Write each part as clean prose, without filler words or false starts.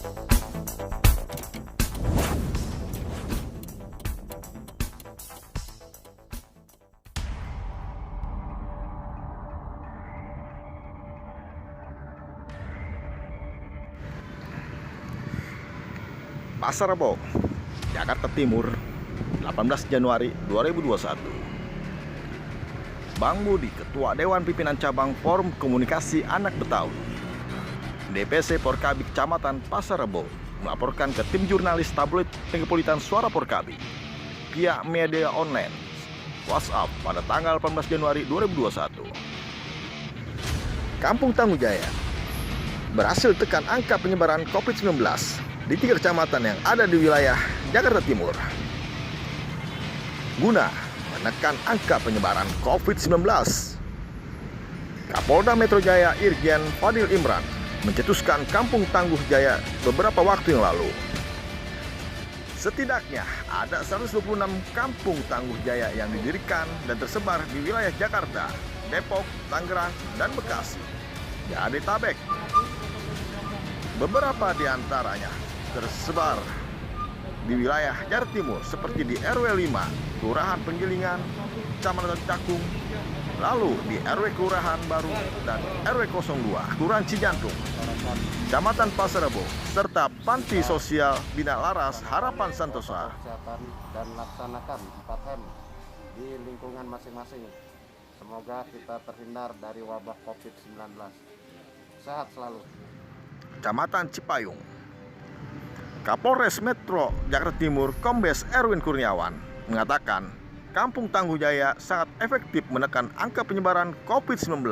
Pasar Rebo, Jakarta Timur, 18 Januari 2021. Bang Budi, Ketua Dewan Pimpinan Cabang Forum Komunikasi Anak Betawi, DPC Porkabi Kecamatan Pasar Rebo, melaporkan ke tim jurnalis tabloid Metropolitan Suara Porkabi via media online WhatsApp pada tanggal 18 Januari 2021. Kampung Tangguh Jaya berhasil tekan angka penyebaran COVID-19 di 3 kecamatan yang ada di wilayah Jakarta Timur. Guna menekan angka penyebaran COVID-19, Kapolda Metro Jaya Irjen Fadil Imran mencetuskan Kampung Tangguh Jaya beberapa waktu yang lalu. Setidaknya ada 126 Kampung Tangguh Jaya yang didirikan dan tersebar di wilayah Jakarta, Depok, Tangerang, dan Bekasi, Jabodetabek. Beberapa di antaranya tersebar di wilayah Jakarta Timur seperti di RW 5, Kelurahan Penggilingan, Kecamatan Cakung, lalu di RW Kelurahan Baru dan RW 02, Kelurahan Cijantung, Kecamatan Pasar Rebo, serta Panti Sosial Bina Laras Harapan Santosa. Kesehatan dan laksanakan 4M di lingkungan masing-masing. Semoga kita terhindar dari wabah COVID-19. Sehat selalu. Kecamatan Cipayung, Kapolres Metro Jakarta Timur Kombes Erwin Kurniawan mengatakan Kampung Tangguh Jaya sangat efektif menekan angka penyebaran COVID-19.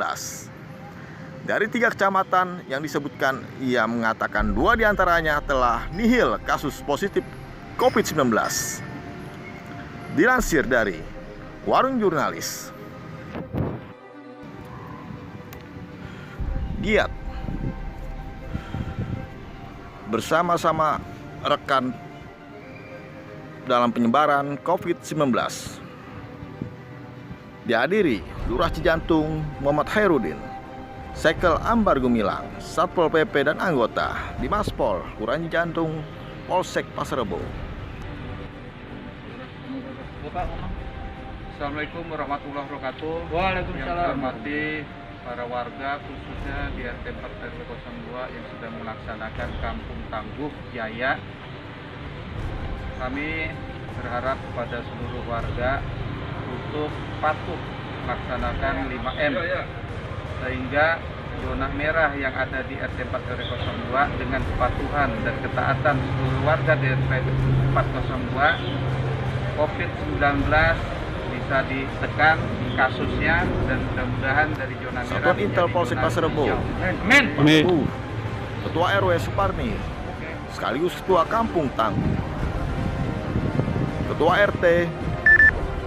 Dari 3 kecamatan yang disebutkan, ia mengatakan 2 diantaranya telah nihil kasus positif COVID-19. Dilansir dari Warung Jurnalis, giat bersama-sama rekan dalam penyebaran COVID-19. Dihadiri Lurah Cijantung Muhammad Hairudin, Sekel Ambar Gumilang, Satpol PP dan anggota Dimaspol Kelurahan Cijantung, Polsek Pasar Rebo. Assalamualaikum warahmatullahi wabarakatuh. Waalaikumsalam. Yang saya hormati para warga khususnya di RT 4 RW 02 yang sedang melaksanakan Kampung Tangguh Jaya. Kami berharap kepada seluruh warga untuk patuh melaksanakan 5M sehingga zona merah yang ada di RT 4 RW 02 dengan kepatuhan dan ketaatan seluruh warga di RT 402 COVID-19 bisa ditekan kasusnya dan mudah-mudahan dari zona merah Satuan Intel Polsek Pasar Rebo, Amin. Ketua RW Suparni, sekaligus Ketua Kampung Tangguh, Ketua RT,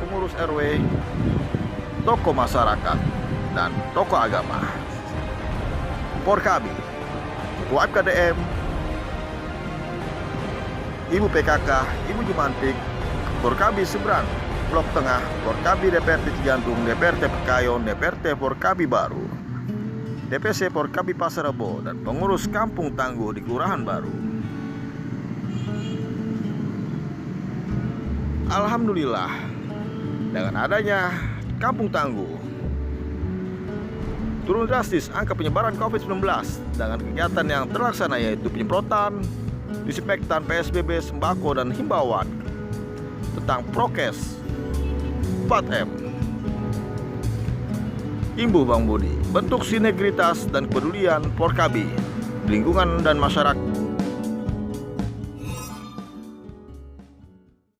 pengurus RW, tokoh masyarakat, dan tokoh agama, Porkabi, Ketua FKDM, Ibu PKK, Ibu Jumantik, Porkabi Seberang, Blok Tengah, Porkabi DPRT Cijantung, DPRT Pekayon, DPRT Porkabi Baru, DPC Porkabi Pasar Rebo, dan pengurus Kampung Tangguh di Kelurahan Baru. Alhamdulillah, dengan adanya Kampung Tangguh, turun drastis angka penyebaran COVID-19 dengan kegiatan yang terlaksana yaitu penyemprotan, disinfektan, PSBB, sembako, dan himbauan tentang prokes 4M. Imbuh Bang Budi, bentuk sinergitas dan kepedulian Porkabi, lingkungan dan masyarakat